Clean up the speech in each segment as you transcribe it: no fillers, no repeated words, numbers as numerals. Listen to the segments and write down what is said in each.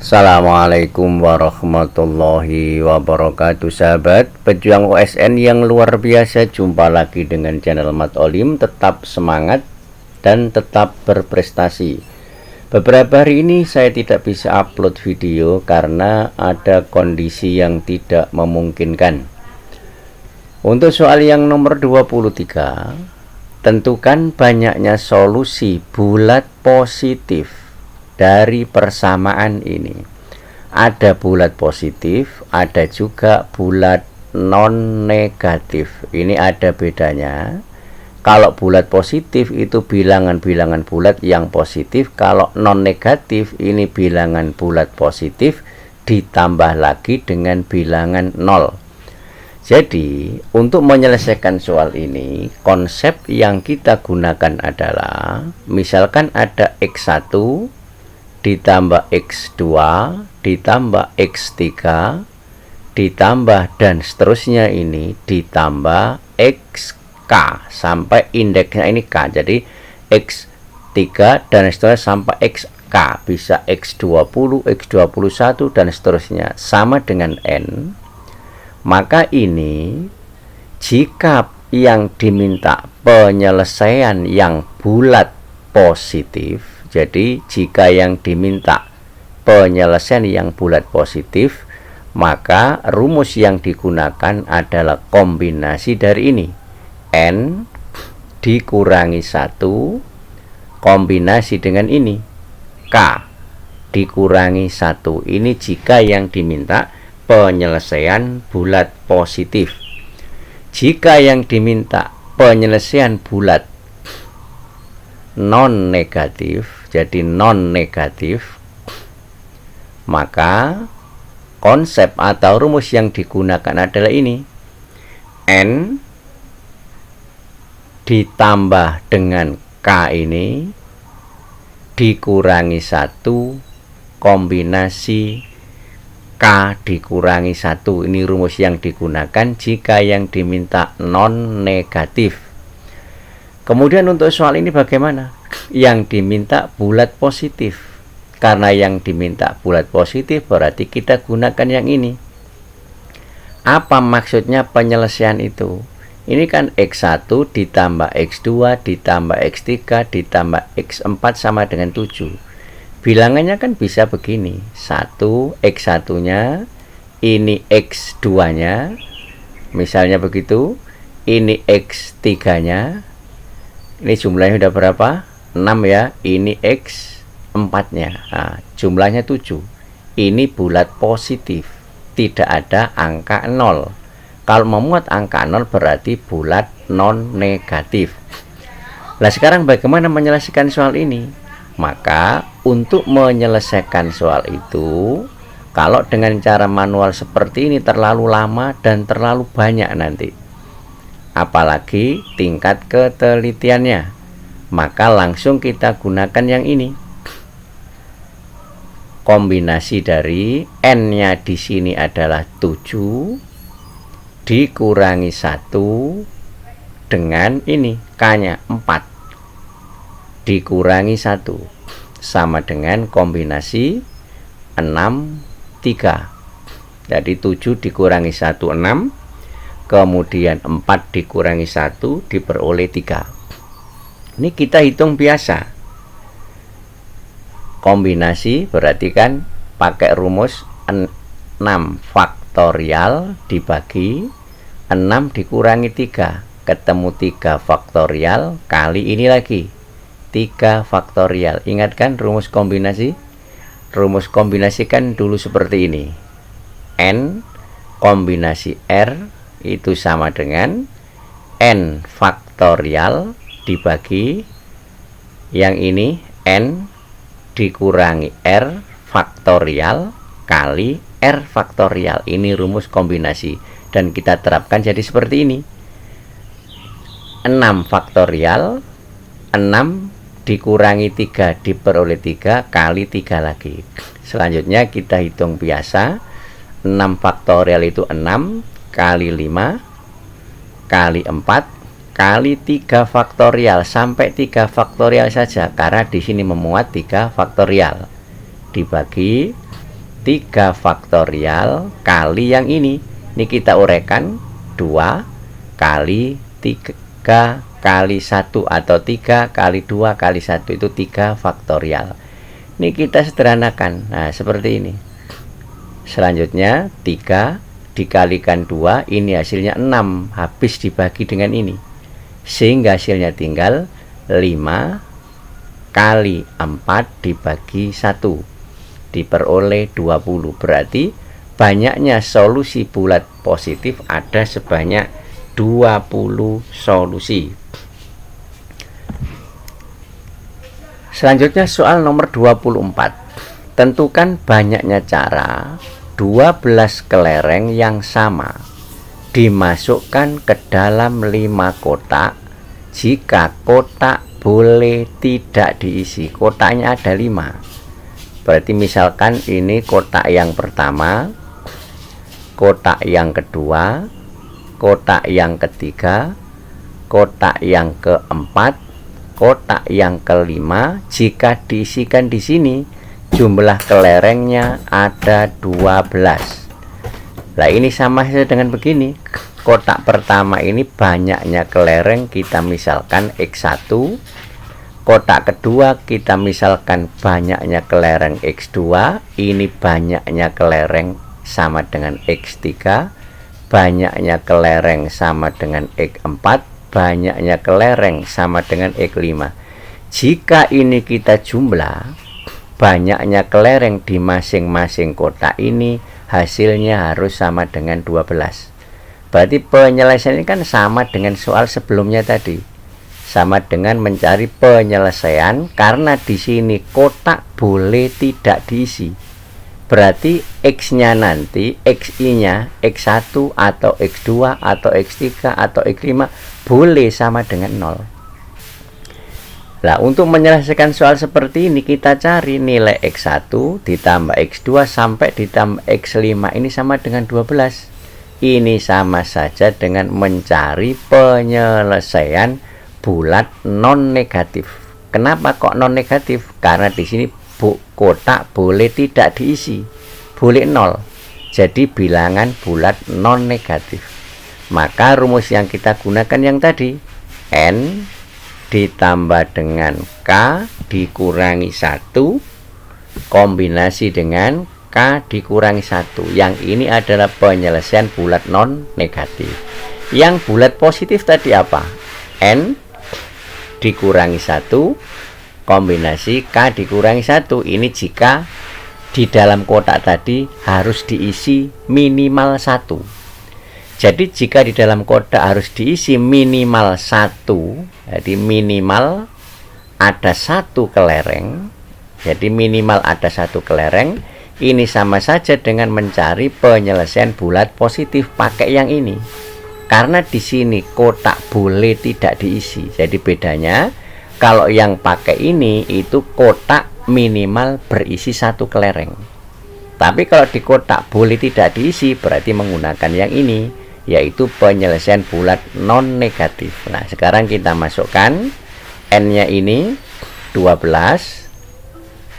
Assalamualaikum warahmatullahi wabarakatuh, sahabat pejuang OSN yang luar biasa. Jumpa lagi dengan channel Mat Olim. Tetap semangat dan tetap berprestasi. Beberapa hari ini saya tidak bisa upload video karena ada kondisi yang tidak memungkinkan. Untuk soal yang nomor 23, tentukan banyaknya solusi bulat positif dari persamaan ini. Ada bulat positif, ada juga bulat non negatif. Ini ada bedanya. Kalau bulat positif itu bilangan-bilangan bulat yang positif. Kalau non negatif ini bilangan bulat positif ditambah lagi dengan bilangan 0. Jadi untuk menyelesaikan soal ini, konsep yang kita gunakan adalah misalkan ada X1 ditambah X2 ditambah X3 ditambah dan seterusnya ini ditambah XK sampai indeksnya ini K. Jadi X3 dan seterusnya sampai XK, bisa X20, X21 dan seterusnya sama dengan N. Maka ini jika yang diminta penyelesaian yang bulat positif, jadi jika yang diminta penyelesaian yang bulat positif, maka rumus yang digunakan adalah kombinasi dari ini. N dikurangi 1 kombinasi dengan ini. K dikurangi 1. Ini jika yang diminta penyelesaian bulat positif. Jika yang diminta penyelesaian bulat non negatif, jadi non negatif, maka konsep atau rumus yang digunakan adalah ini. N ditambah dengan K ini dikurangi 1 kombinasi K dikurangi 1. Ini rumus yang digunakan jika yang diminta non negatif. Kemudian untuk soal ini bagaimana? Yang diminta bulat positif. Karena yang diminta bulat positif berarti kita gunakan yang ini. Apa maksudnya penyelesaian itu? Ini kan X1 ditambah X2 ditambah X3 ditambah X4 sama dengan 7. Bilangannya kan bisa begini. 1 X1 nya, ini X2 nya, misalnya begitu. Ini X3 nya, ini jumlahnya udah berapa? 6 ya. Ini X4 nya, nah, jumlahnya 7. Ini bulat positif, tidak ada angka 0. Kalau memuat angka 0 berarti bulat non negatif. Nah sekarang bagaimana menyelesaikan soal ini? Maka untuk menyelesaikan soal itu, kalau dengan cara manual seperti ini terlalu lama dan terlalu banyak nanti, apalagi tingkat ketelitiannya, maka langsung kita gunakan yang ini. Kombinasi dari N-nya di sini adalah 7 dikurangi 1 dengan ini K-nya 4 dikurangi 1 sama dengan kombinasi 6 3. Jadi 7 dikurangi 1 6, kemudian 4 dikurangi 1 diperoleh 3. Ini kita hitung biasa. Kombinasi berarti kan pakai rumus 6 faktorial dibagi 6 dikurangi 3, ketemu 3 faktorial kali ini lagi 3 faktorial. Ingat kan rumus kombinasi? Rumus kombinasi kan dulu seperti ini. N kombinasi R itu sama dengan N faktorial dibagi yang ini N dikurangi R faktorial kali R faktorial. Ini rumus kombinasi dan kita terapkan jadi seperti ini. 6 faktorial 6 dikurangi 3 diperoleh 3 kali 3 lagi. Selanjutnya kita hitung biasa. 6 faktorial itu 6 kali 5 kali 4 kali 3 faktorial, sampai 3 faktorial saja karena di sini memuat 3 faktorial, dibagi 3 faktorial kali yang ini. Ini kita uraikan 2 kali 3 kali 1 atau 3 kali 2 kali 1 itu 3 faktorial. Ini kita sederhanakan. Nah, seperti ini. Selanjutnya 3 dikalikan 2, ini hasilnya 6, habis dibagi dengan ini. Sehingga hasilnya tinggal 5 kali 4 dibagi 1. Diperoleh 20. Berarti banyaknya solusi bulat positif ada sebanyak 20 solusi. Selanjutnya soal nomor 24. Tentukan banyaknya cara 12 kelereng yang sama dimasukkan ke dalam 5 kotak jika kotak boleh tidak diisi. Kotaknya ada 5. Berarti misalkan ini kotak yang pertama, kotak yang kedua, kotak yang ketiga, kotak yang keempat, kotak yang kelima. Jika diisikan di sini, jumlah kelerengnya ada 12. Nah, ini sama saja dengan begini. Kotak pertama ini banyaknya kelereng, kita misalkan X1. Kotak kedua kita misalkan banyaknya kelereng X2. Ini banyaknya kelereng sama dengan X3. Banyaknya kelereng sama dengan X4. Banyaknya kelereng sama dengan X5. Jika ini kita jumlah banyaknya kelereng di masing-masing kotak ini, hasilnya harus sama dengan 12. Berarti penyelesaian ini kan sama dengan soal sebelumnya tadi. Sama dengan mencari penyelesaian, karena di sini kotak boleh tidak diisi. Berarti X-nya nanti, XI-nya X1 atau X2 atau X3 atau X5 boleh sama dengan 0. Nah, untuk menyelesaikan soal seperti ini, kita cari nilai X1 ditambah X2 sampai ditambah X5 ini sama dengan 12. Ini sama saja dengan mencari penyelesaian bulat non negatif. Kenapa kok non negatif? Karena di sini kotak boleh tidak diisi, boleh 0. Jadi bilangan bulat non negatif. Maka rumus yang kita gunakan yang tadi, N ditambah dengan K dikurangi 1 kombinasi dengan K dikurangi 1. Yang ini adalah penyelesaian bulat non negatif. Yang bulat positif tadi apa? N dikurangi 1 kombinasi K dikurangi 1. Ini jika di dalam kotak tadi harus diisi minimal 1. Jadi jika di dalam kotak harus diisi minimal 1, jadi minimal ada 1 kelereng. Jadi minimal ada 1 kelereng. Ini sama saja dengan mencari penyelesaian bulat positif pakai yang ini. Karena di sini kotak boleh tidak diisi. Jadi bedanya, kalau yang pakai ini itu kotak minimal berisi 1 kelereng. Tapi kalau di kotak boleh tidak diisi, berarti menggunakan yang ini, yaitu penyelesaian bulat non negatif. Nah, sekarang kita masukkan N-nya ini 12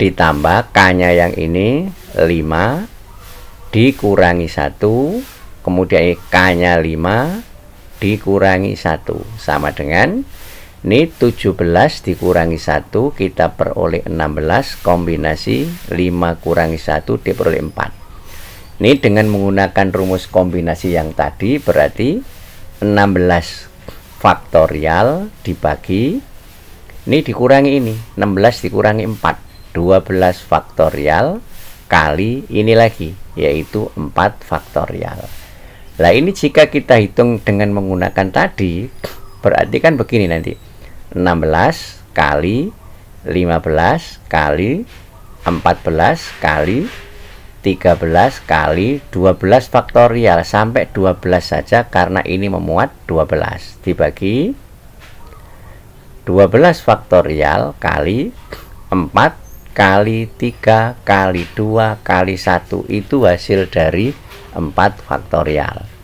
ditambah K-nya yang ini 5 dikurangi 1, kemudian K-nya 5 dikurangi 1 sama dengan ini 17 dikurangi 1, kita peroleh 16, kombinasi 5 kurangi 1 diperoleh 4. Ini dengan menggunakan rumus kombinasi yang tadi, berarti 16 faktorial dibagi, ini dikurangi ini, 16 dikurangi 4, 12 faktorial kali ini lagi, yaitu 4 faktorial. Nah, ini jika kita hitung dengan menggunakan tadi, berarti kan begini nanti. 16 kali 15 kali 14 kali 13 kali 12 faktorial sampai 12 saja karena ini memuat 12 dibagi 12 faktorial kali 4 kali 3 kali 2 kali 1 itu hasil dari 4 faktorial.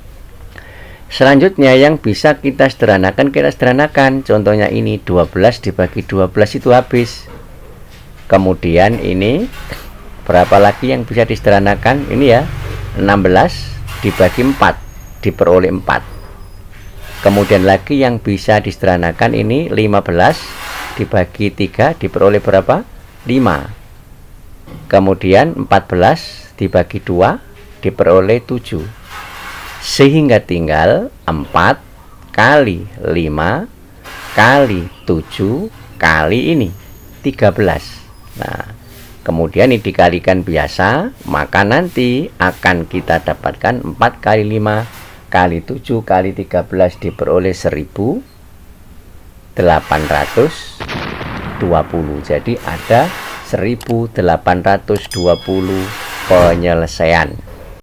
Selanjutnya yang bisa kita sederhanakan, contohnya ini 12 dibagi 12 itu habis. Kemudian ini Berapa lagi yang bisa disederhanakan? Ini ya, 16 dibagi 4 diperoleh 4. Kemudian lagi yang bisa disederhanakan ini 15 dibagi 3 diperoleh berapa? 5. Kemudian 14 dibagi 2 diperoleh 7. Sehingga tinggal 4 kali 5 kali 7 kali ini 13. Nah, kemudian ini dikalikan biasa, maka nanti akan kita dapatkan 4 kali 5 kali 7 kali 13 diperoleh 1820. Jadi ada 1820 penyelesaian.